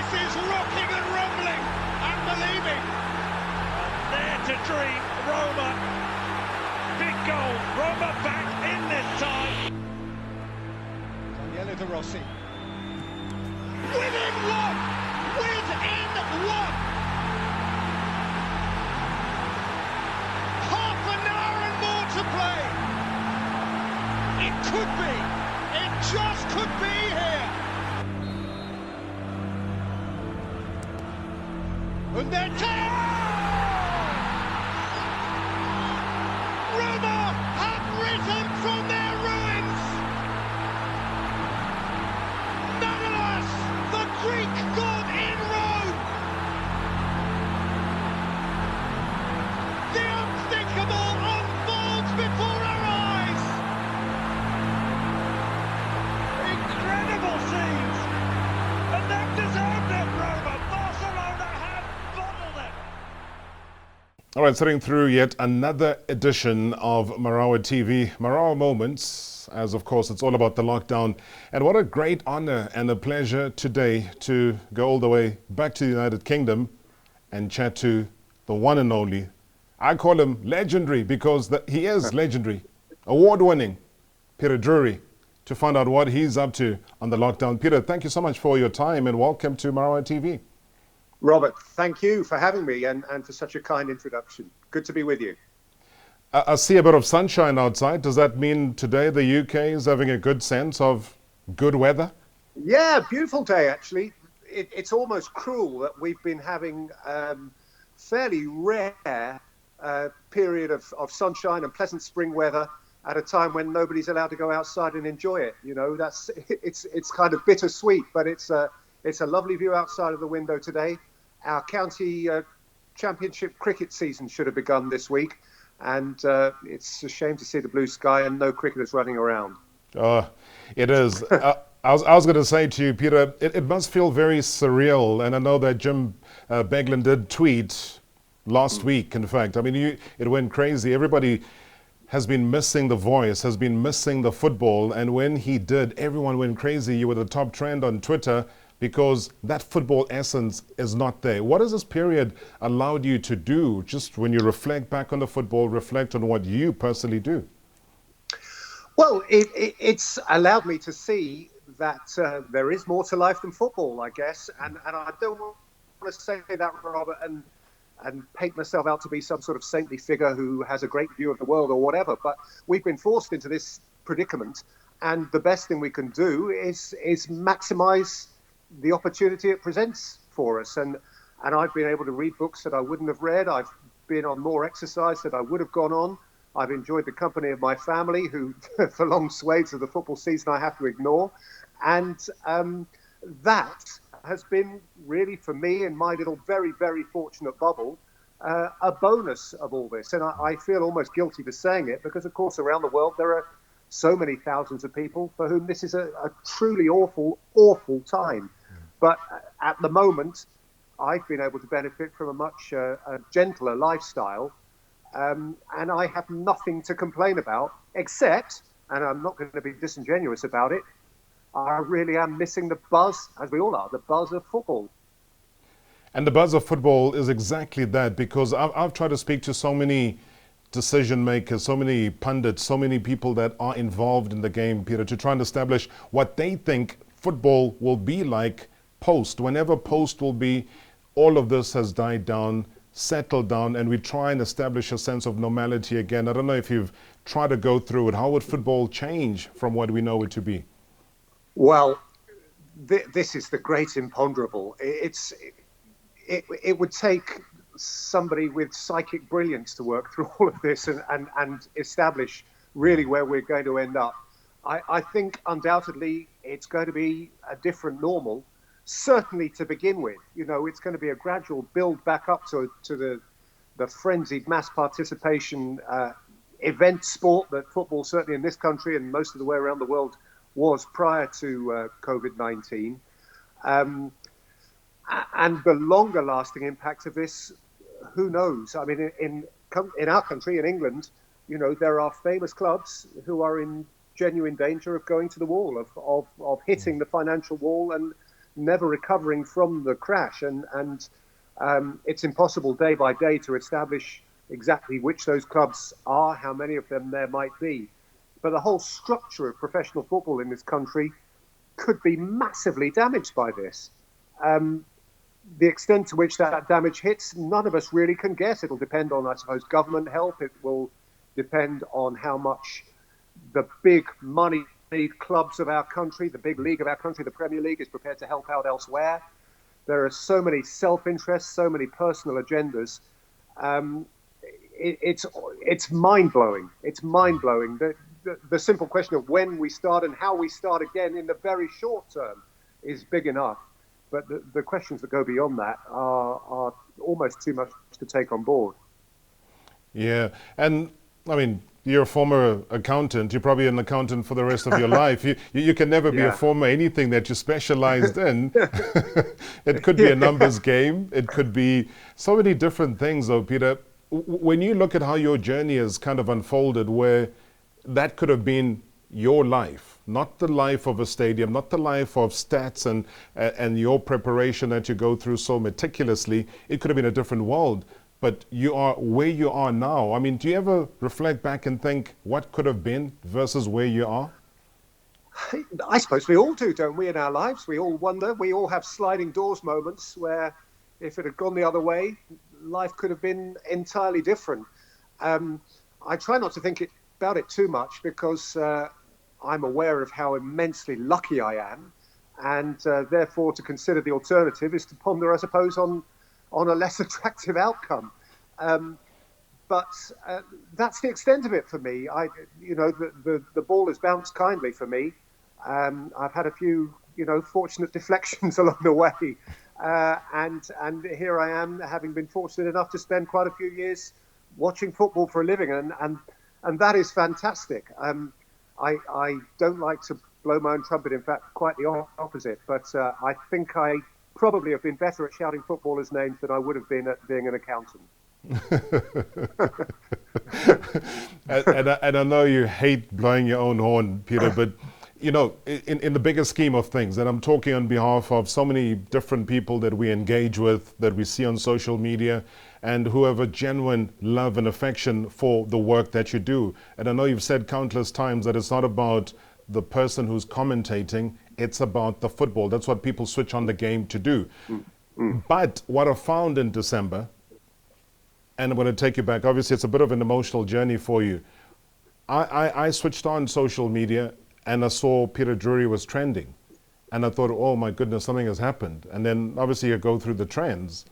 This is rocking and rumbling and believing. And there to dream, Roma. Big goal, Roma back in this time. Daniele De Rossi. Within one! Within one! Half an hour and more to play. It could be. It just could be here. And then Roma have risen from their ruins. Nonetheless, the Greek god in Rome. The unthinkable unfolds before our eyes. Incredible scenes. And they've deserved it, Roma. Barcelona have bottled it. All right, sitting through yet another edition of Marawa TV. Marawa Moments, as of course it's all about the lockdown. And what a great honor and a pleasure today to go all the way back to the United Kingdom and chat to the one and only. I call him legendary because he is legendary, award-winning, Peter Drury, to find out what he's up to on the lockdown. Peter, thank you so much for your time and welcome to Marawa TV. Robert, thank you for having me and for such a kind introduction. Good to be with you. I see a bit of sunshine outside. Does that mean today the UK is having a good sense of good weather? Yeah, beautiful day, actually. It's almost cruel that we've been having fairly rare period of sunshine and pleasant spring weather at a time when nobody's allowed to go outside and enjoy it. You know, it's kind of bittersweet, but it's a lovely view outside of the window today. Our county championship cricket season should have begun this week, and it's a shame to see the blue sky and no cricketers running around. It is. I was going to say to you, Peter, it must feel very surreal, and I know that Jim Beglin did tweet last week, in fact. I mean, it went crazy. Everybody has been missing the voice, has been missing the football, and when he did, everyone went crazy. You were the top trend on Twitter, because that football essence is not there. What has this period allowed you to do, just when you reflect back on the football, reflect on what you personally do? Well, it's allowed me to see that there is more to life than football, I guess. And I don't want to say that, Robert, and paint myself out to be some sort of saintly figure who has a great view of the world or whatever. But we've been forced into this predicament. And the best thing we can do is maximize the opportunity it presents for us. And I've been able to read books that I wouldn't have read. I've been on more exercise that I would have gone on. I've enjoyed the company of my family, who for long swathes of the football season I have to ignore. And that has been really, for me, in my little very, very fortunate bubble, a bonus of all this. And I feel almost guilty for saying it because, of course, around the world there are so many thousands of people for whom this is a truly awful, awful time. But at the moment, I've been able to benefit from a much gentler lifestyle, and I have nothing to complain about, except, and I'm not going to be disingenuous about it, I really am missing the buzz, as we all are, the buzz of football. And the buzz of football is exactly that, because I've tried to speak to so many decision makers, so many pundits, so many people that are involved in the game, Peter, to try and establish what they think football will be like post. Whenever post will be, all of this has died down, settled down, and we try and establish a sense of normality again. I don't know if you've tried to go through it. How would football change from what we know it to be? Well, this is the great imponderable. It would take somebody with psychic brilliance to work through all of this and establish really where we're going to end up. I think undoubtedly it's going to be a different normal, certainly to begin with. You know, it's going to be a gradual build back up to the frenzied mass participation event sport that football, certainly in this country and most of the way around the world, was prior to COVID-19. And the longer lasting impact of this, who knows? I mean, in our country, in England, you know, there are famous clubs who are in genuine danger of going to the wall, of hitting the financial wall and never recovering from the crash, and it's impossible day by day to establish exactly which those clubs are, how many of them there might be. But the whole structure of professional football in this country could be massively damaged by this. The extent to which that damage hits, none of us really can guess. It'll depend on, I suppose, government help. It will depend on how much the big money clubs of our country, the big league of our country, the Premier League, is prepared to help out elsewhere. There are so many self-interests, so many personal agendas. It's mind-blowing. It's mind-blowing. The simple question of when we start and how we start again in the very short term is big enough. But the questions that go beyond that are almost too much to take on board. Yeah, and I mean, you're a former accountant. You're probably an accountant for the rest of your life. You can never be a former anything that you specialized in. It could be a numbers game. It could be so many different things, though, Peter. When you look at how your journey has kind of unfolded, where that could have been your life, not the life of a stadium, not the life of stats and your preparation that you go through so meticulously, it could have been a different world. But you are where you are now. I mean, do you ever reflect back and think what could have been versus where you are? I suppose we all do, don't we, in our lives? We all wonder. We all have sliding doors moments where if it had gone the other way, life could have been entirely different. I try not to think about it too much because I'm aware of how immensely lucky I am. And therefore, to consider the alternative is to ponder, I suppose, on a less attractive outcome. But that's the extent of it for me. The ball has bounced kindly for me. I've had a few, fortunate deflections along the way. And here I am, having been fortunate enough to spend quite a few years watching football for a living. And that is fantastic. I don't like to blow my own trumpet, in fact, quite the opposite. But I think I probably have been better at shouting footballers' names than I would have been at being an accountant. and I know you hate blowing your own horn, Peter, but in the bigger scheme of things, and I'm talking on behalf of so many different people that we engage with, that we see on social media, and who have a genuine love and affection for the work that you do. And I know you've said countless times that it's not about the person who's commentating, it's about the football. That's what people switch on the game to do. But what I found in December, and I'm going to take you back, obviously it's a bit of an emotional journey for you. I switched on social media and I saw Peter Drury was trending. And I thought, oh my goodness, something has happened. And then obviously you go through the trends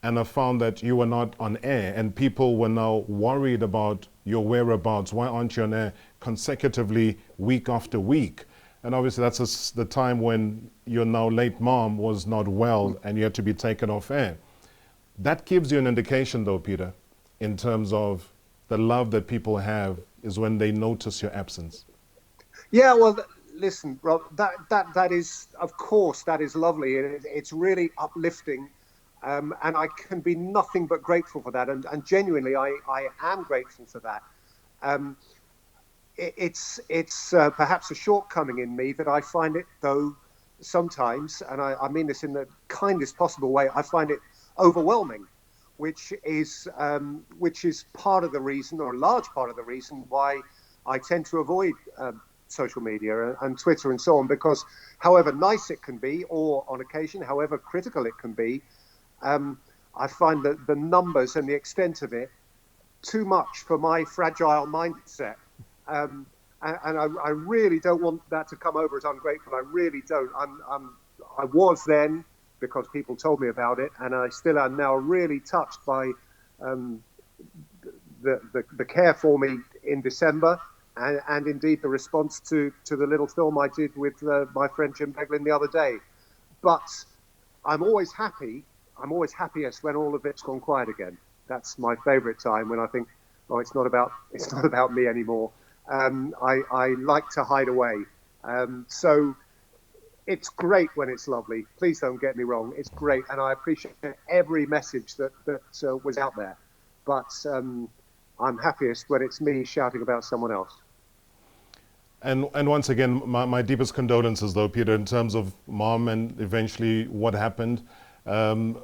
and I found that you were not on air and people were now worried about your whereabouts. Why aren't you on air consecutively week after week? And obviously that's the time when your now late mom was not well and you had to be taken off air. That gives you an indication though, Peter, in terms of the love that people have is when they notice your absence. Yeah, well, listen, Rob, that is, of course, that is lovely. It's really uplifting. And I can be nothing but grateful for that. And genuinely, I am grateful for that. It's perhaps a shortcoming in me that I find it, though, sometimes, and I mean this in the kindest possible way, I find it overwhelming, which is part of the reason, or a large part of the reason, why I tend to avoid social media and Twitter and so on, because however nice it can be, or on occasion, however critical it can be, I find that the numbers and the extent of it too much for my fragile mindset. And I really don't want that to come over as ungrateful. I really don't. I was then, because people told me about it, and I still am now really touched by the care for me in December, and indeed the response to the little film I did with my friend Jim Beglin the other day. But I'm always happy. I'm always happiest when all of it's gone quiet again. That's my favourite time, when I think, oh, it's not about me anymore. I like to hide away. So it's great when it's lovely. Please don't get me wrong. It's great. And I appreciate every message that was out there. But I'm happiest when it's me shouting about someone else. And once again, my deepest condolences, though, Peter, in terms of mom and eventually what happened. Um,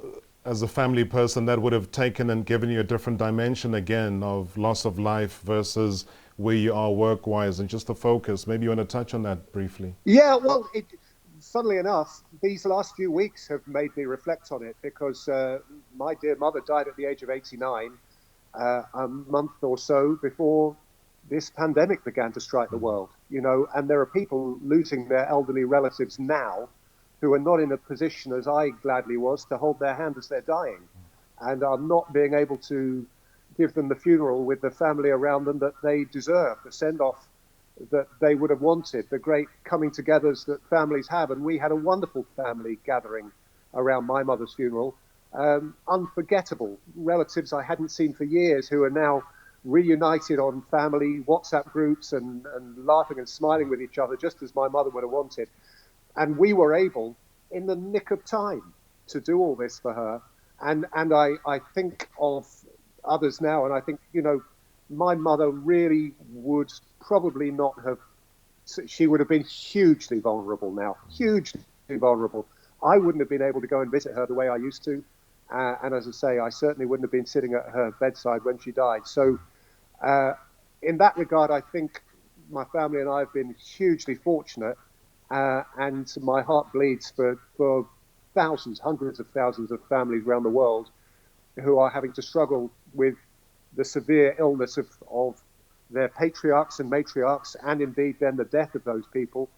as a family person, that would have taken and given you a different dimension again of loss of life versus where you are work-wise and just the focus. Maybe you want to touch on that briefly. Yeah, well, funnily enough, these last few weeks have made me reflect on it because my dear mother died at the age of 89, a month or so before this pandemic began to strike the world, and there are people losing their elderly relatives now who are not in a position, as I gladly was, to hold their hand as they're dying, and are not being able to give them the funeral with the family around them that they deserve, the send-off that they would have wanted, the great coming togethers that families have. And we had a wonderful family gathering around my mother's funeral. Unforgettable relatives I hadn't seen for years who are now reunited on family WhatsApp groups and laughing and smiling with each other, just as my mother would have wanted. And we were able, in the nick of time, to do all this for her. And I think of others now, and I think, my mother really would probably not have, she would have been hugely vulnerable now, hugely vulnerable. I wouldn't have been able to go and visit her the way I used to. And as I say, I certainly wouldn't have been sitting at her bedside when she died. So in that regard, I think my family and I have been hugely fortunate. And my heart bleeds for thousands, hundreds of thousands of families around the world who are having to struggle with the severe illness of their patriarchs and matriarchs, and indeed then the death of those people,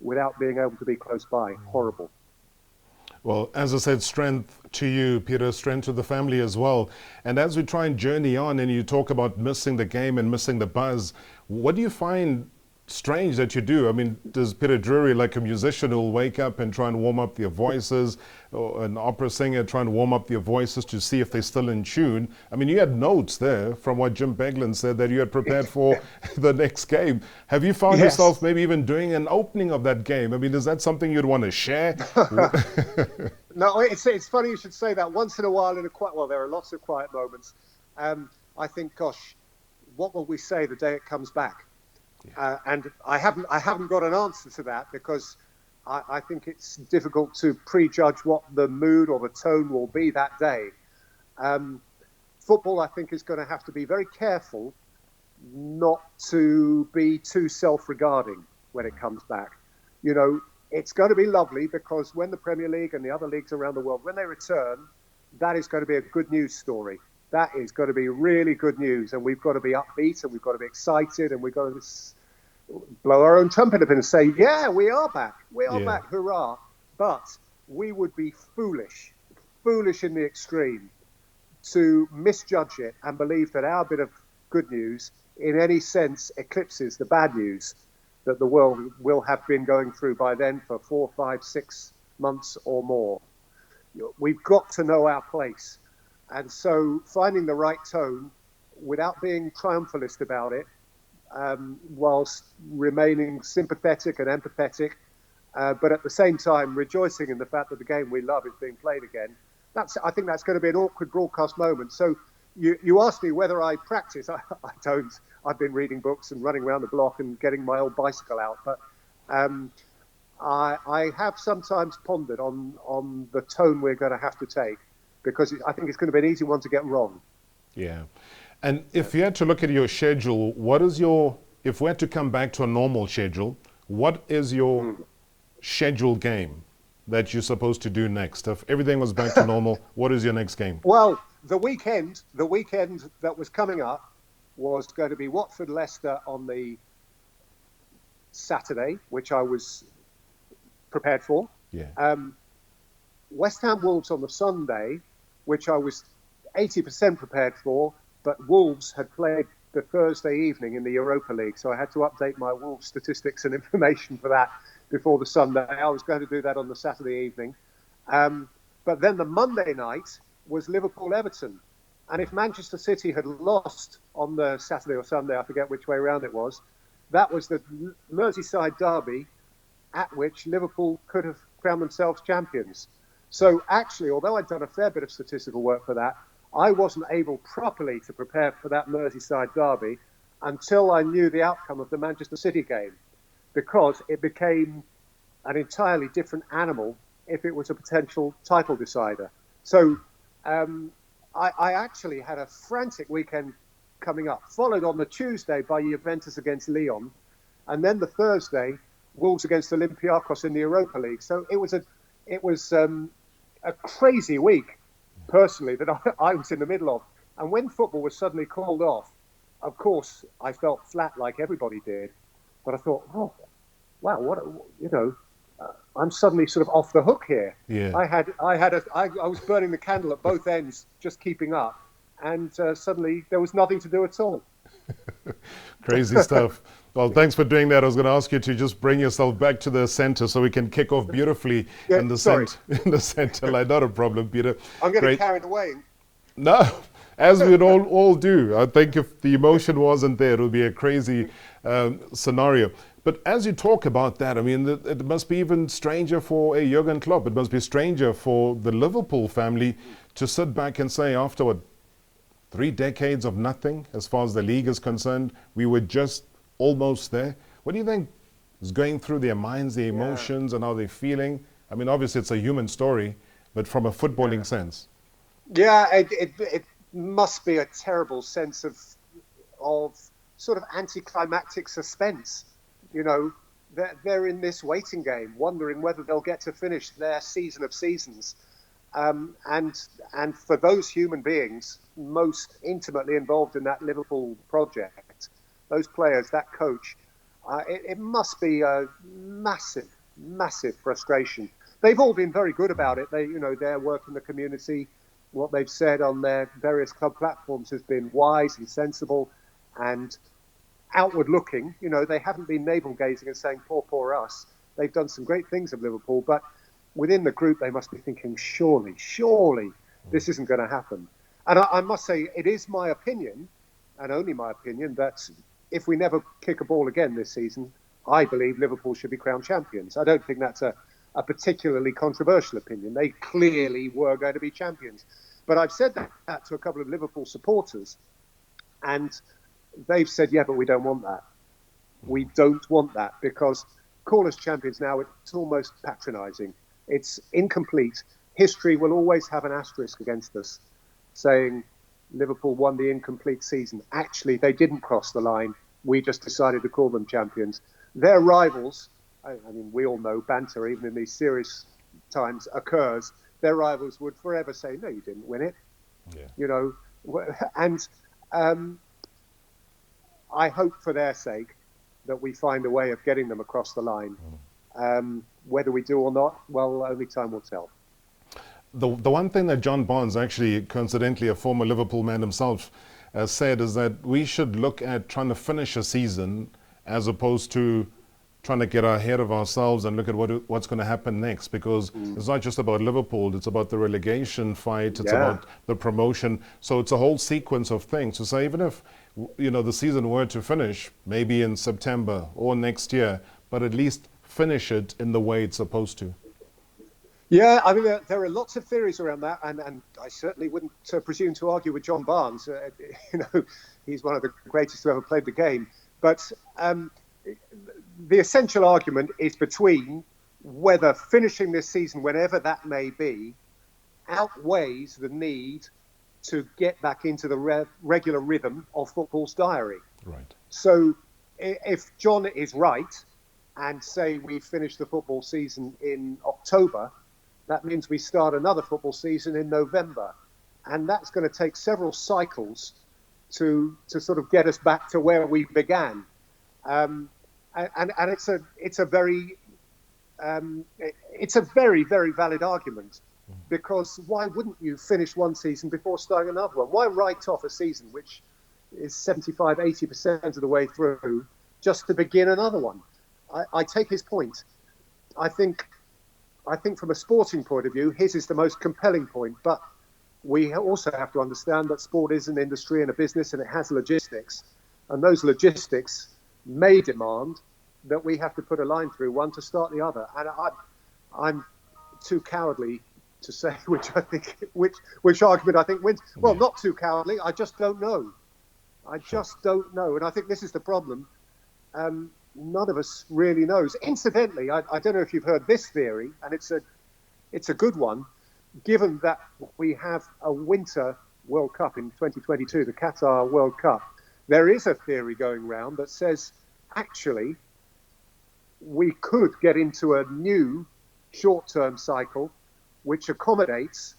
without being able to be close by. Horrible. Well, as I said, strength to you, Peter, strength to the family as well. And as we try and journey on and you talk about missing the game and missing the buzz, what do you find strange that you do? I mean, does Peter Drury, like a musician who'll wake up and try and warm up their voices, or an opera singer try and warm up their voices to see if they're still in tune? I mean, you had notes there from what Jim Beglin said that you had prepared for the next game. Have you found yourself maybe even doing an opening of that game? I mean, is that something you'd want to share? No, it's funny you should say that. Once in a while, there are lots of quiet moments. I think, gosh, what will we say the day it comes back? And I haven't got an answer to that because I think it's difficult to prejudge what the mood or the tone will be that day. Football, I think, is going to have to be very careful not to be too self-regarding when it comes back. It's going to be lovely because when the Premier League and the other leagues around the world, when they return, that is going to be a good news story. That is going to be really good news, and we've got to be upbeat, and we've got to be excited, and we've got to blow our own trumpet up and say, yeah, we are back. We are back, hurrah. But we would be foolish in the extreme to misjudge it and believe that our bit of good news in any sense eclipses the bad news that the world will have been going through by then for 4, 5, 6 months or more. We've got to know our place. And so finding the right tone without being triumphalist about it, whilst remaining sympathetic and empathetic, but at the same time rejoicing in the fact that the game we love is being played again. I think that's going to be an awkward broadcast moment. So you asked me whether I practice. I don't. I've been reading books and running around the block and getting my old bicycle out. But I have sometimes pondered on the tone we're going to have to take, because I think it's going to be an easy one to get wrong. Yeah. And if you had to look at your schedule, if we had to come back to a normal schedule, what is your scheduled game that you're supposed to do next? If everything was back to normal, what is your next game? Well, the weekend that was coming up was going to be Watford-Leicester on the Saturday, which I was prepared for. Yeah. West Ham Wolves on the Sunday, which I was 80% prepared for, but Wolves had played the Thursday evening in the Europa League, so I had to update my Wolves statistics and information for that before the Sunday. I was going to do that on the Saturday evening. But then the Monday night was Liverpool-Everton. And if Manchester City had lost on the Saturday or Sunday, I forget which way around it was, that was the Merseyside derby at which Liverpool could have crowned themselves champions. So actually, although I'd done a fair bit of statistical work for that, I wasn't able properly to prepare for that Merseyside derby until I knew the outcome of the Manchester City game, because it became an entirely different animal if it was a potential title decider. So I actually had a frantic weekend coming up, followed on the Tuesday by Juventus against Lyon, and then the Thursday, Wolves against Olympiacos in the Europa League. So it was a crazy week, personally, that I was in the middle of. And when football was suddenly called off, of course, I felt flat like everybody did. But I thought, oh, wow, I'm suddenly sort of off the hook here. Yeah. I was burning the candle at both ends, just keeping up. And suddenly there was nothing to do at all. Crazy stuff. Well, thanks for doing that. I was going to ask you to just bring yourself back to the center so we can kick off beautifully in the center line. Not a problem, Peter. I'm getting carried away. No, as we'd all do. I think if the emotion wasn't there, it would be a crazy scenario. But as you talk about that, I mean, it must be even stranger for a Jurgen Klopp. It must be stranger for the Liverpool family to sit back and say, after 3 decades of nothing, as far as the league is concerned, we were just almost there. What do you think is going through their minds, their emotions, and how they're feeling? I mean, obviously it's a human story, but from a footballing sense. Yeah, it must be a terrible sense of sort of anticlimactic suspense. You know, they're in this waiting game, wondering whether they'll get to finish their season of seasons. And for those human beings most intimately involved in that Liverpool project, those players, that coach, it must be a massive, massive frustration. They've all been very good about it. Their work in the community, what they've said on their various club platforms has been wise and sensible and outward looking. They haven't been navel gazing and saying, poor us. They've done some great things at Liverpool, but within the group, they must be thinking, surely this isn't going to happen. And I must say, it is my opinion, and only my opinion, that if we never kick a ball again this season, I believe Liverpool should be crowned champions. I don't think that's a particularly controversial opinion. They clearly were going to be champions. But I've said that to a couple of Liverpool supporters, and they've said, yeah, but we don't want that. We don't want that, because call us champions now, it's almost patronising. It's incomplete. History will always have an asterisk against us, saying Liverpool won the incomplete season. Actually, they didn't cross the line. We just decided to call them champions. Their rivals, I mean, we all know banter, even in these serious times, occurs. Their rivals would forever say, no, you didn't win it. Yeah. And I hope for their sake that we find a way of getting them across the line. Whether we do or not, well, only time will tell. The one thing that John Barnes, actually coincidentally a former Liverpool man himself, said is that we should look at trying to finish a season as opposed to trying to get ahead of ourselves and look at what's going to happen next, because it's not just about Liverpool, it's about the relegation fight, it's about the promotion. So it's a whole sequence of things. So even if the season were to finish maybe in September or next year, but at least finish it in the way it's supposed to. Yeah, I mean, there are lots of theories around that, and I certainly wouldn't presume to argue with John Barnes. He's one of the greatest who ever played the game. But the essential argument is between whether finishing this season, whenever that may be, outweighs the need to get back into the regular rhythm of football's diary. Right. So if John is right, and say we finish the football season in October, that means we start another football season in November. And that's going to take several cycles to sort of get us back to where we began. And it's a very, very valid argument, because why wouldn't you finish one season before starting another one? Why write off a season which is 75, 80% of the way through just to begin another one? I take his point. I think from a sporting point of view, his is the most compelling point. But we also have to understand that sport is an industry and a business, and it has logistics. And those logistics may demand that we have to put a line through one to start the other. And I'm too cowardly to say which argument I think wins. Well, not too cowardly. I just don't know. I just don't know. And I think this is the problem. None of us really knows. Incidentally, I don't know if you've heard this theory, and it's a good one, given that we have a winter World Cup in 2022, the Qatar World Cup. There is a theory going around that says, actually, we could get into a new short-term cycle which accommodates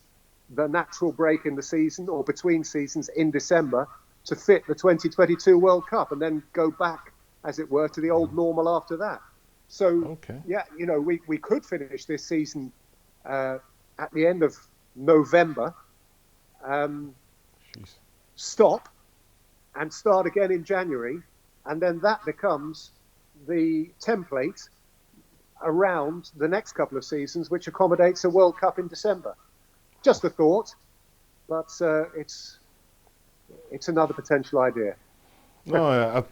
the natural break in the season or between seasons in December to fit the 2022 World Cup, and then go back, as it were, to the old normal after that. So, yeah, we could finish this season at the end of November, stop and start again in January, and then that becomes the template around the next couple of seasons, which accommodates a World Cup in December. Just a thought, but it's another potential idea. No,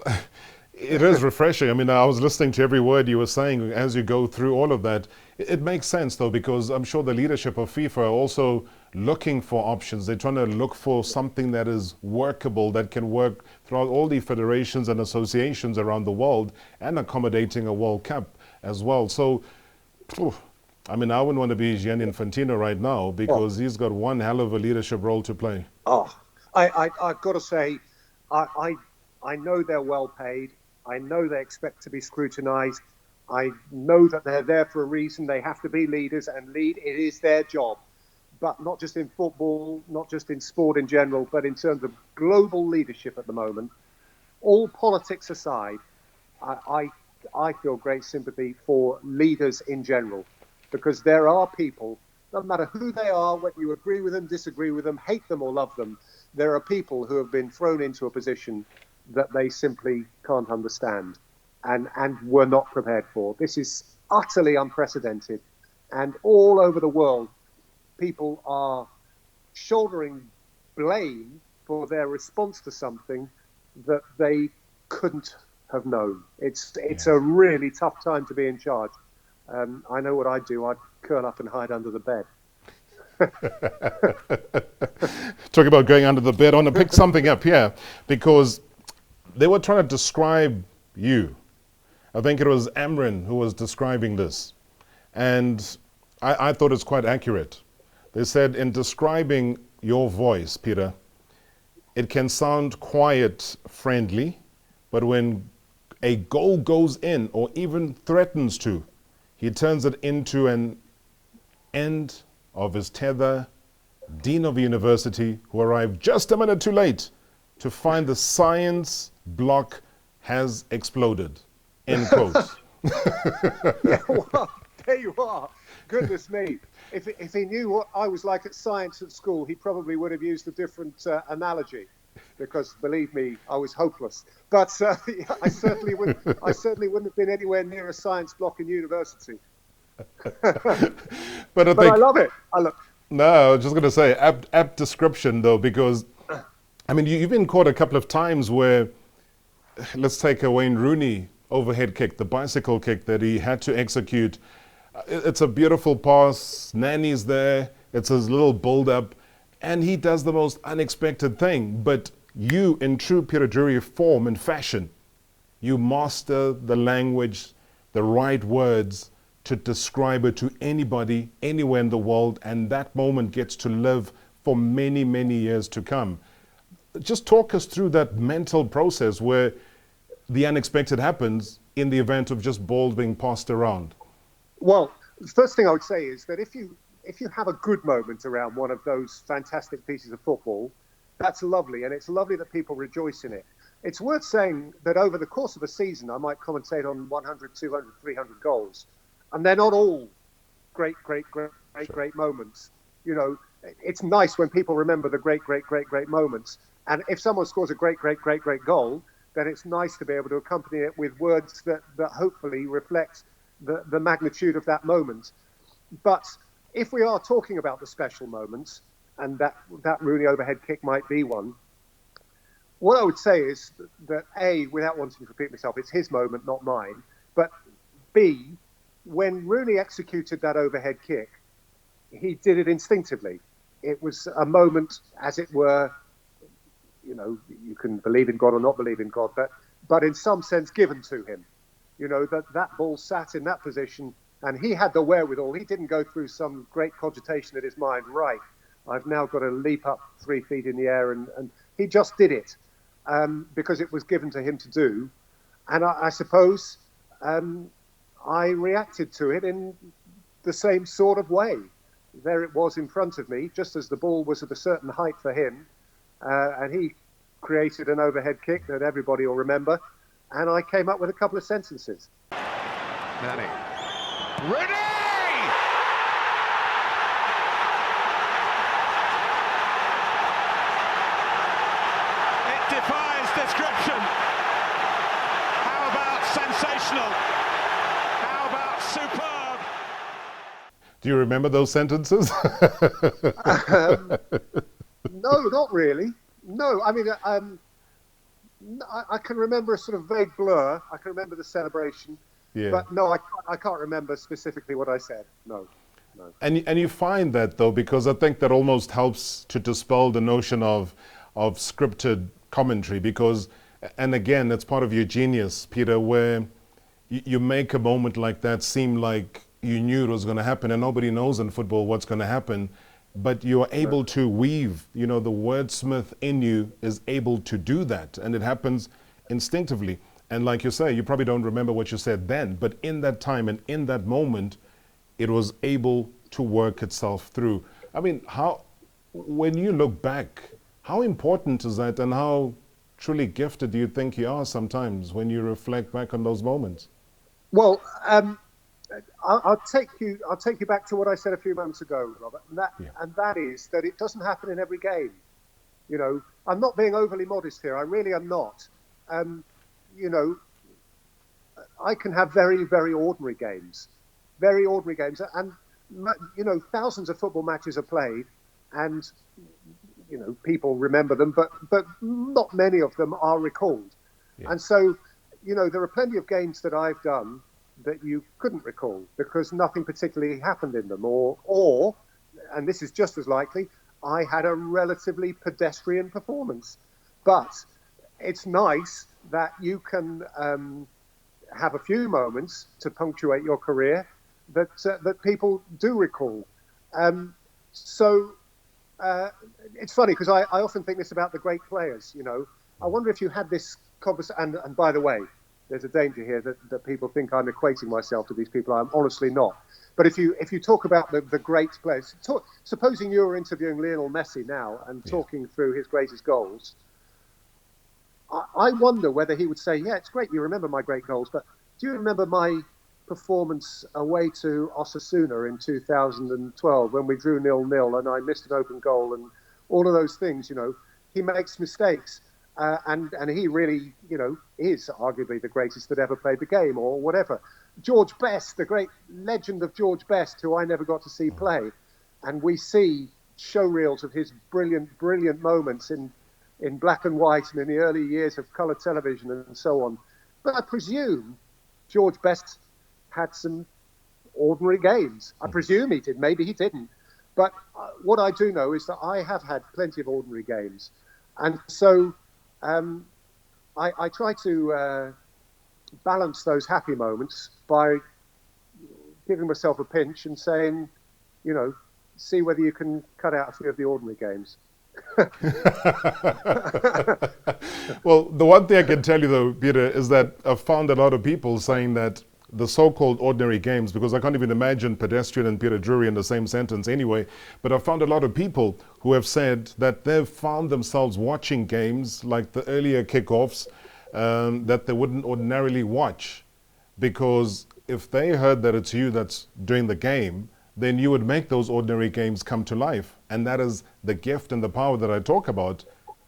it is refreshing. I mean, I was listening to every word you were saying as you go through all of that. It makes sense, though, because I'm sure the leadership of FIFA are also looking for options. They're trying to look for something that is workable, that can work throughout all the federations and associations around the world, and accommodating a World Cup as well. So, I mean, I wouldn't want to be Gianni Infantino right now, because he's got one hell of a leadership role to play. I've got to say, I know they're well paid. I know they expect to be scrutinised. I know that they're there for a reason. They have to be leaders and lead. It is their job. But not just in football, not just in sport in general, but in terms of global leadership at the moment, all politics aside, I feel great sympathy for leaders in general, because there are people, no matter who they are, whether you agree with them, disagree with them, hate them or love them, there are people who have been thrown into a position that they simply can't understand and were not prepared for. This is utterly unprecedented. And all over the world, people are shouldering blame for their response to something that they couldn't have known. It's a really tough time to be in charge. I know what I'd do. I'd curl up and hide under the bed. Talking about going under the bed, I want to pick something up here, because they were trying to describe you. I think it was Amrin who was describing this. And I thought it's quite accurate. They said, in describing your voice, Peter, it can sound quiet, friendly, but when a goal goes in or even threatens to, he turns it into an end of his tether, dean of a university who arrived just a minute too late to find the science block has exploded. End quote. Yeah, well, there you are. Goodness me. If he knew what I was like at science at school, he probably would have used a different analogy, because believe me, I was hopeless. But I certainly wouldn't have been anywhere near a science block in university. But I love it. No, I was just going to say, apt description, though, because, I mean, you've been caught a couple of times where, let's take a Wayne Rooney overhead kick, the bicycle kick that he had to execute. It's a beautiful pass, Nani's there, it's his little build-up, and he does the most unexpected thing. But you, in true Peter Drury form and fashion, you master the language, the right words to describe it to anybody, anywhere in the world, and that moment gets to live for many, many years to come. Just talk us through that mental process where the unexpected happens in the event of just balls being passed around. Well, the first thing I would say is that if you have a good moment around one of those fantastic pieces of football, that's lovely, and it's lovely that people rejoice in it. It's worth saying that over the course of a season, I might commentate on 100, 200, 300 goals, and they're not all great moments. You know, it's nice when people remember the great moments. And if someone scores a great goal, then it's nice to be able to accompany it with words that hopefully reflect the magnitude of that moment. But if we are talking about the special moments, and that Rooney overhead kick might be one, what I would say is that A, without wanting to repeat myself, it's his moment, not mine. But B, when Rooney executed that overhead kick, he did it instinctively. It was a moment, as it were, you can believe in God or not believe in God, but in some sense given to him. That ball sat in that position, and he had the wherewithal. He didn't go through some great cogitation in his mind, right, I've now got to leap up 3 feet in the air, and he just did it because it was given to him to do. And I suppose I reacted to it in the same sort of way. There it was in front of me, just as the ball was at a certain height for him, and he created an overhead kick that everybody will remember, and I came up with a couple of sentences. Manny. Rooney! It defies description. How about sensational? How about superb? Do you remember those sentences? No, not really. No, I mean, I can remember a sort of vague blur. I can remember the celebration. Yeah. But no, I can't remember specifically what I said. No. And you find that, though, because I think that almost helps to dispel the notion of scripted commentary, because, and again, it's part of your genius, Peter, where you make a moment like that seem like you knew it was going to happen, and nobody knows in football what's going to happen, but you're able to weave, the wordsmith in you is able to do that, and it happens instinctively. And like you say, you probably don't remember what you said then, but in that time and in that moment, it was able to work itself through. I mean, when you look back, how important is that, and how truly gifted do you think you are sometimes when you reflect back on those moments? Well, I'll take you back to what I said a few moments ago, Robert, and that is that it doesn't happen in every game. I'm not being overly modest here. I really am not. I can have very, very ordinary games, and thousands of football matches are played, and people remember them, but not many of them are recalled. Yeah. And so, there are plenty of games that I've done that you couldn't recall because nothing particularly happened in them, or, and this is just as likely, I had a relatively pedestrian performance. But it's nice that you can have a few moments to punctuate your career that people do recall. It's funny because I often think this about the great players. I wonder if you had this conversation. And by the way, there's a danger here that people think I'm equating myself to these people. I'm honestly not. But if you talk about the great players, supposing you were interviewing Lionel Messi now and talking through his greatest goals, I wonder whether he would say, yeah, it's great you remember my great goals, but do you remember my performance away to Osasuna in 2012 when we drew 0-0 and I missed an open goal and all of those things? He makes mistakes. And he really, is arguably the greatest that ever played the game or whatever. George Best, the great legend of George Best, who I never got to see play. And we see showreels of his brilliant, brilliant moments in black and white and in the early years of colour television and so on. But I presume George Best had some ordinary games. I presume he did. Maybe he didn't. But what I do know is that I have had plenty of ordinary games. And so I try to balance those happy moments by giving myself a pinch and saying, see whether you can cut out a few of the ordinary games. Well, the one thing I can tell you though, Peter, is that I've found a lot of people saying that the so-called ordinary games, because I can't even imagine pedestrian and Peter Drury in the same sentence anyway, but I've found a lot of people who have said that they've found themselves watching games like the earlier kickoffs that they wouldn't ordinarily watch, because if they heard that it's you that's doing the game, then you would make those ordinary games come to life. And that is the gift and the power that I talk about,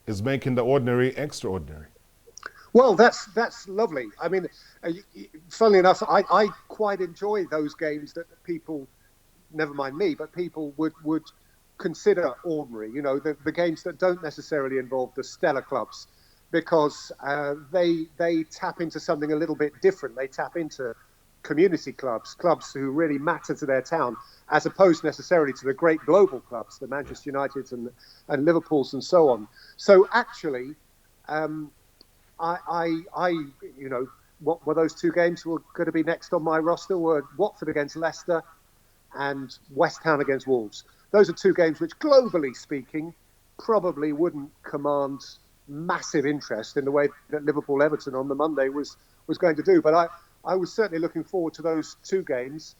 is making the ordinary extraordinary. Well, that's lovely. I mean, funnily enough, I quite enjoy those games that people, never mind me, but people would consider ordinary. The games that don't necessarily involve the stellar clubs, because they tap into something a little bit different. They tap into community clubs, clubs who really matter to their town, as opposed necessarily to the great global clubs, the Manchester Uniteds and Liverpools and so on. So actually, what were those two games were going to be next on my roster were Watford against Leicester and West Ham against Wolves. Those are two games which, globally speaking, probably wouldn't command massive interest in the way that Liverpool-Everton on the Monday was going to do. But I was certainly looking forward to those two games,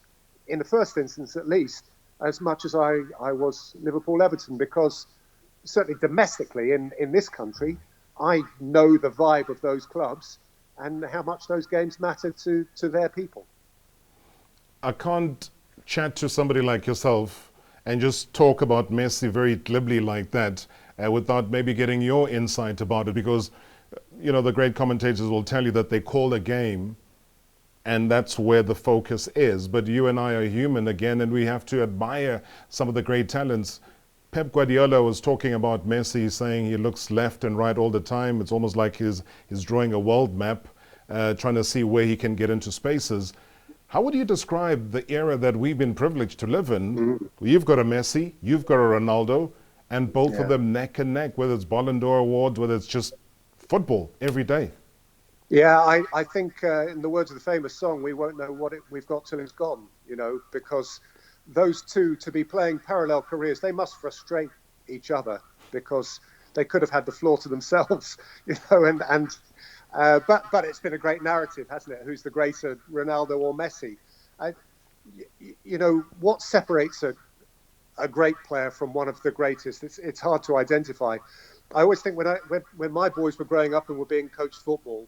in the first instance at least, as much as I was Liverpool-Everton, because certainly domestically in this country, I know the vibe of those clubs and how much those games matter to their people. I can't chat to somebody like yourself and just talk about Messi very glibly like that without maybe getting your insight about it, because the great commentators will tell you that they call a game and that's where the focus is. But you and I are human again, and we have to admire some of the great talents. Pep Guardiola was talking about Messi, saying he looks left and right all the time. It's almost like he's drawing a world map, trying to see where he can get into spaces. How would you describe the era that we've been privileged to live in? Mm-hmm. You've got a Messi, you've got a Ronaldo, and both of them neck and neck, whether it's Ballon d'Or awards, whether it's just football every day. Yeah, I think in the words of the famous song, we won't know what we've got till it's gone, because those two, to be playing parallel careers, they must frustrate each other, because they could have had the floor to themselves, but it's been a great narrative, hasn't it? Who's the greater, Ronaldo or Messi? What separates a great player from one of the greatest? It's hard to identify. I always think when my boys were growing up and were being coached football,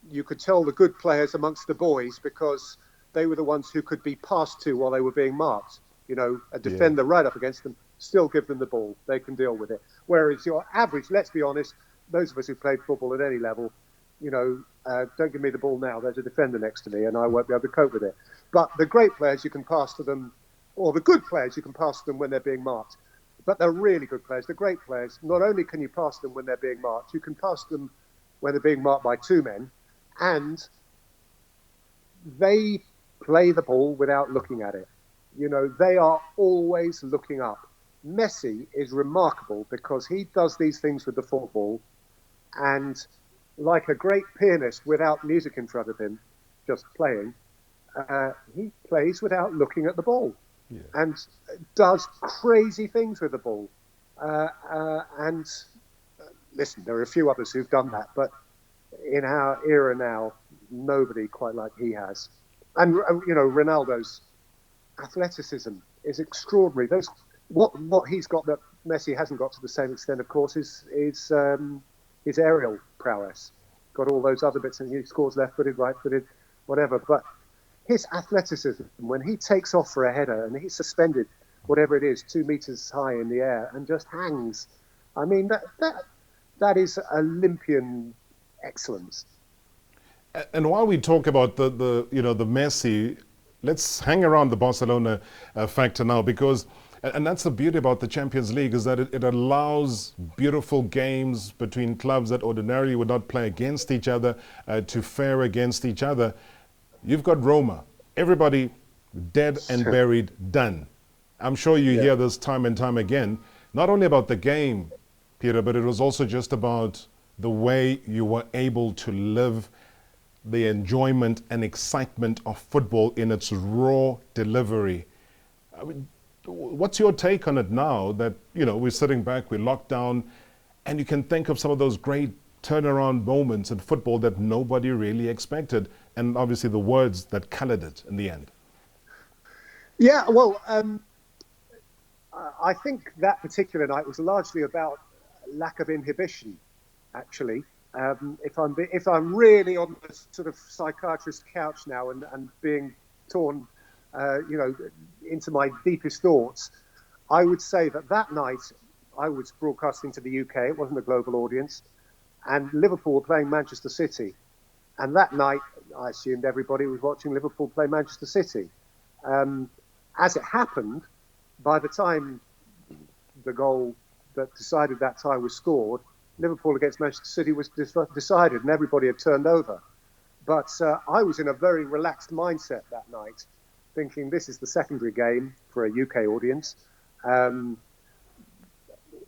you could tell the good players amongst the boys because they were the ones who could be passed to while they were being marked. A defender right up against them, still give them the ball. They can deal with it. Whereas your average, let's be honest, those of us who played football at any level, don't give me the ball now. There's a defender next to me and I won't be able to cope with it. But the great players you can pass to them, or the good players you can pass to them when they're being marked. But they're really good players. The great players, not only can you pass them when they're being marked, you can pass them when they're being marked by two men, and they play the ball without looking at it. They are always looking up. Messi is remarkable because he does these things with the football, and like a great pianist without music in front of him, just playing, he plays without looking at the ball and does crazy things with the ball. And listen, there are a few others who've done that, but in our era now, nobody quite like he has. And, Ronaldo's athleticism is extraordinary. What he's got that Messi hasn't got to the same extent, of course, is his aerial prowess. Got all those other bits, and he scores left-footed, right-footed, whatever. But his athleticism, when he takes off for a header and he's suspended, whatever it is, 2 meters high in the air and just hangs, I mean, that is Olympian excellence. And while we talk about the Messi, let's hang around the Barcelona factor now, because, and that's the beauty about the Champions League, is that it allows beautiful games between clubs that ordinarily would not play against each other to fare against each other. You've got Roma, everybody dead and buried, done. I'm sure you hear this time and time again, not only about the game, Peter, but it was also just about the way you were able to live the enjoyment and excitement of football in its raw delivery. I mean, what's your take on it now that, we're sitting back, we're locked down, and you can think of some of those great turnaround moments in football that nobody really expected, and obviously the words that colored it in the end? Yeah, well, I think that particular night was largely about lack of inhibition, actually. If I'm really on the sort of psychiatrist's couch now and being torn, into my deepest thoughts, I would say that night I was broadcasting to the UK. It wasn't a global audience, and Liverpool were playing Manchester City. And that night, I assumed everybody was watching Liverpool play Manchester City. As it happened, by the time the goal that decided that tie was scored, Liverpool against Manchester City was decided and everybody had turned over. But I was in a very relaxed mindset that night, thinking this is the secondary game for a UK audience.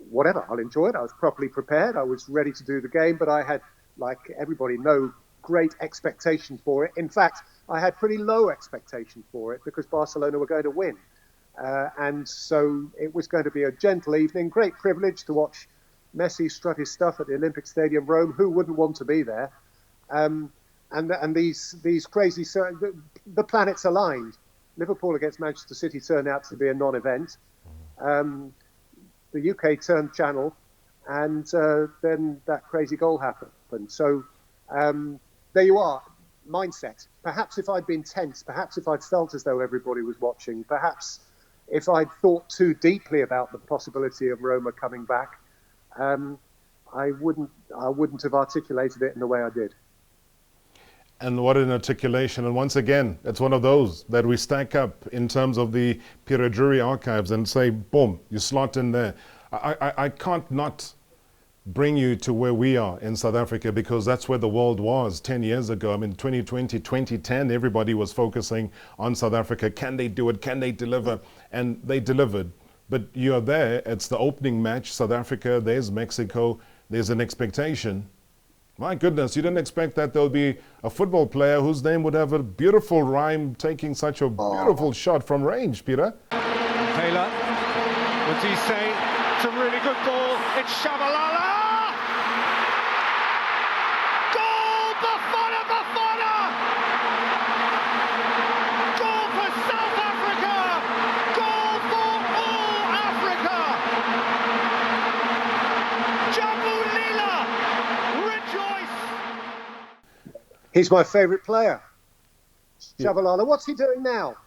Whatever, I'll enjoy it. I was properly prepared. I was ready to do the game, but I had, like everybody, no great expectation for it. In fact, I had pretty low expectation for it because Barcelona were going to win. And so it was going to be a gentle evening. Great privilege to watch Messi strut his stuff at the Olympic Stadium, Rome. Who wouldn't want to be there? And these crazy, the planets aligned. Liverpool against Manchester City turned out to be a non-event. The UK turned channel, and then that crazy goal happened. So there you are, mindset. Perhaps if I'd been tense, perhaps if I'd felt as though everybody was watching, perhaps if I'd thought too deeply about the possibility of Roma coming back, I wouldn't have articulated it in the way I did. And what an articulation. And once again, it's one of those that we stack up in terms of the Drury archives and say, boom, you slot in there. I can't not bring you to where we are in South Africa, because that's where the world was 10 years ago. I mean, 2020, 2010, everybody was focusing on South Africa. Can they do it? Can they deliver? And they delivered. But you're there. It's the opening match, South Africa. There's Mexico. There's an expectation. My goodness, you didn't expect that there would be a football player whose name would have a beautiful rhyme taking such a beautiful shot from range, Peter. Taylor, what's he say? It's a really good ball. It's Shabalala! Goal! Bafana, Bafana! Goal for South Africa! Goal for all Africa! Jabulila! He's my favourite player, Shabalala. What's he doing now?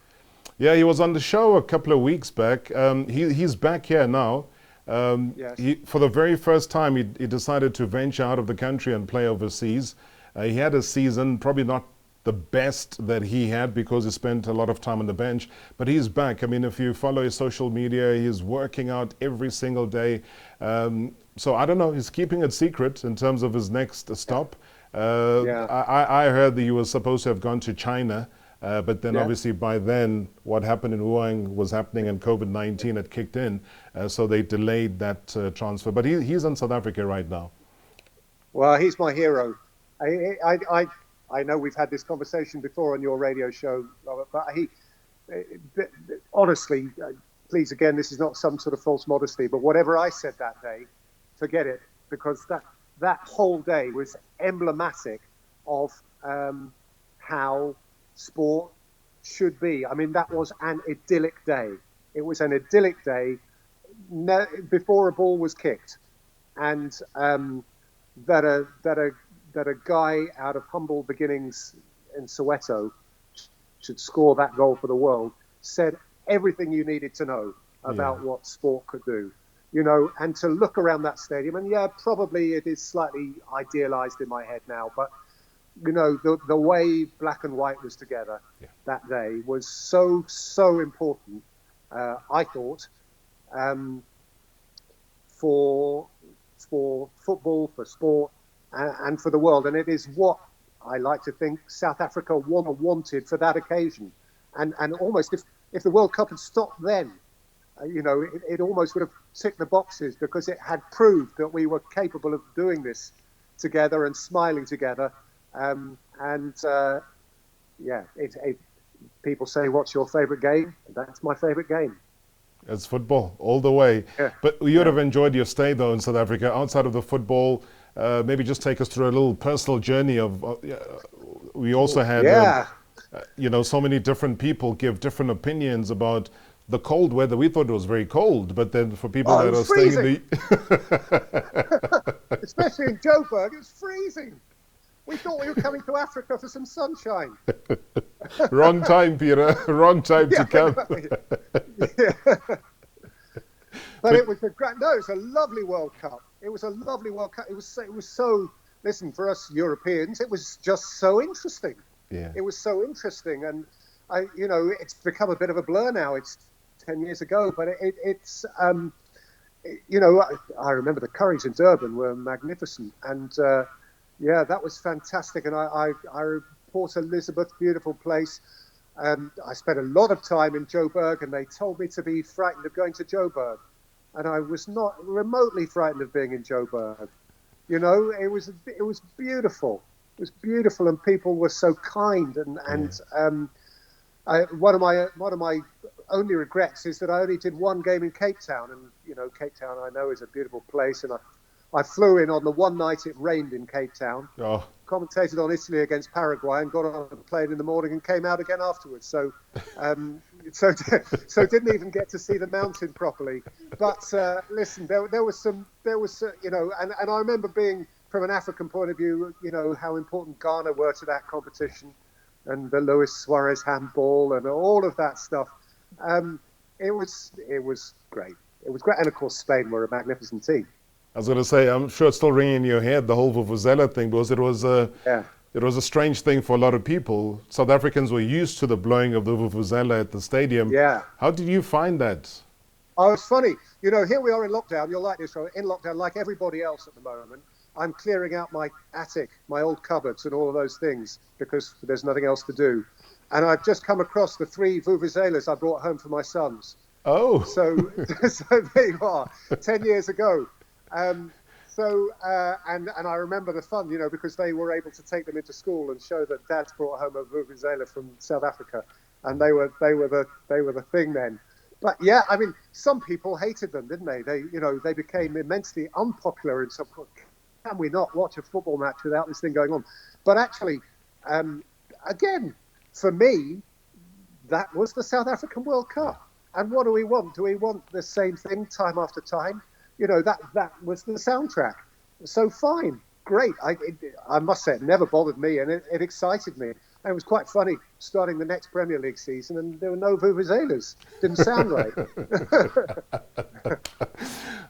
Yeah, he was on the show a couple of weeks back. He's back here now. Yes. For the very first time, he decided to venture out of the country and play overseas. He had a season, probably not the best that he had because he spent a lot of time on the bench, but he's back. I mean, if you follow his social media, he's working out every single day. So I don't know, he's keeping it secret in terms of his next stop. I heard that he was supposed to have gone to China, but then obviously by then what happened in Wuhan was happening and COVID-19 had kicked in, so they delayed that transfer. But he's in South Africa right now. Well, he's my hero. I know we've had this conversation before on your radio show, Robert, but honestly, please, again, this is not some sort of false modesty, but whatever I said that day, forget it, because that whole day was emblematic of how sport should be. I mean, that was an idyllic day. It was an idyllic day before a ball was kicked, and that a guy out of humble beginnings in Soweto should score that goal for the world said everything you needed to know about what sport could do. You know, and to look around that stadium, and probably it is slightly idealized in my head now, but, you know, the way black and white was together that day was so important, I thought, for football, for sport, and for the world. And it is what I like to think South Africa wanted for that occasion. And almost if the World Cup had stopped then, you know, it almost would have ticked the boxes, because it had proved that we were capable of doing this together and smiling together. People say, what's your favourite game? That's my favourite game. It's football all the way. Yeah. But you would have enjoyed your stay, though, in South Africa. Outside of the football, maybe just take us through a little personal journey of... we also had, so many different people give different opinions about the cold weather. We thought it was very cold, but then for people that are freezing. Staying in the... Especially in Joburg, it's freezing. We thought we were coming to Africa for some sunshine. Wrong time, Peter. Wrong time to come. But it was it's a lovely World Cup. It was a lovely World Cup. It was so, listen, for us Europeans, it was just so interesting. Yeah. It was so interesting. And it's become a bit of a blur now. It's 10 years ago, but it's I remember the Curries in Durban were magnificent, and that was fantastic. And I Port Elizabeth, beautiful place. I spent a lot of time in Joburg, and they told me to be frightened of going to Joburg. And I was not remotely frightened of being in Joburg. You know, it was beautiful. It was beautiful, and people were so kind. One of my only regrets is that I only did one game in Cape Town, and you know, Cape Town I know is a beautiful place, and I flew in on the one night it rained in Cape Town. Oh. Commentated on Italy against Paraguay, and got on a plane in the morning and came out again afterwards. So, so didn't even get to see the mountain properly. But listen, there was you know, and I remember being, from an African point of view, you know, how important Ghana were to that competition, and the Luis Suarez handball and all of that stuff. It was great. It was great, and of course Spain were a magnificent team. I was going to say, I'm sure it's still ringing in your head, the whole Vuvuzela thing, because it was a strange thing for a lot of people. South Africans were used to the blowing of the Vuvuzela at the stadium. Yeah. How did you find that? Oh, it's funny. You know, here we are in lockdown. You'll like this, in lockdown, like everybody else at the moment. I'm clearing out my attic, my old cupboards and all of those things because there's nothing else to do. And I've just come across the 3 Vuvuzelas I brought home for my sons. Oh. So there you are, 10 years ago. And I remember the fun, you know, because they were able to take them into school and show that Dad's brought home a Vuvuzela from South Africa, and they were the thing then. But yeah, I mean, some people hated them, didn't they? They became immensely unpopular in some. Can we not watch a football match without this thing going on? But actually, again, for me, that was the South African World Cup. And what do we want? Do we want the same thing time after time? You know, that was the soundtrack. So fine, great. I must say, it never bothered me, and it excited me. And it was quite funny starting the next Premier League season, and there were no Vuvuzelas. Didn't sound right.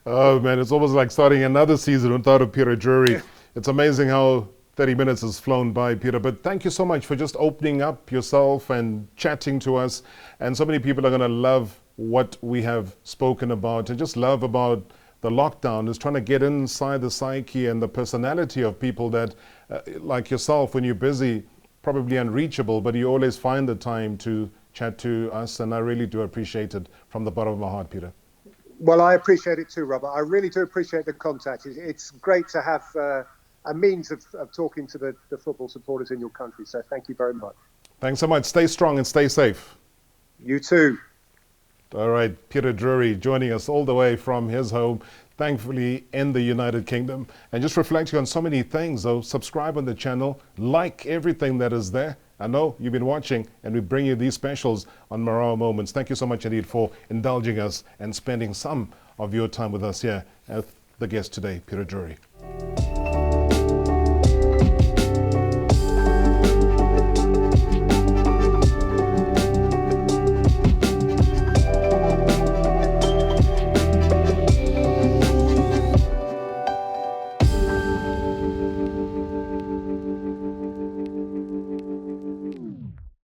Oh, man, it's almost like starting another season without a Peter Drury. It's amazing how 30 minutes has flown by, Peter. But thank you so much for just opening up yourself and chatting to us. And so many people are going to love what we have spoken about, and just love about the lockdown is trying to get inside the psyche and the personality of people that, like yourself, when you're busy, probably unreachable, but you always find the time to chat to us, and I really do appreciate it from the bottom of my heart, Peter. Well, I appreciate it too, Robert. I really do appreciate the contact. It's great to have a means of talking to the football supporters in your country, so thank you very much. Thanks so much. Stay strong and stay safe. You too. All right, Peter Drury joining us all the way from his home, thankfully in the United Kingdom, and just reflecting on so many things. So subscribe on the channel, like everything that is there. I know you've been watching, and we bring you these specials on Marawa Moments. Thank you so much indeed for indulging us and spending some of your time with us here as the guest today, Peter Drury.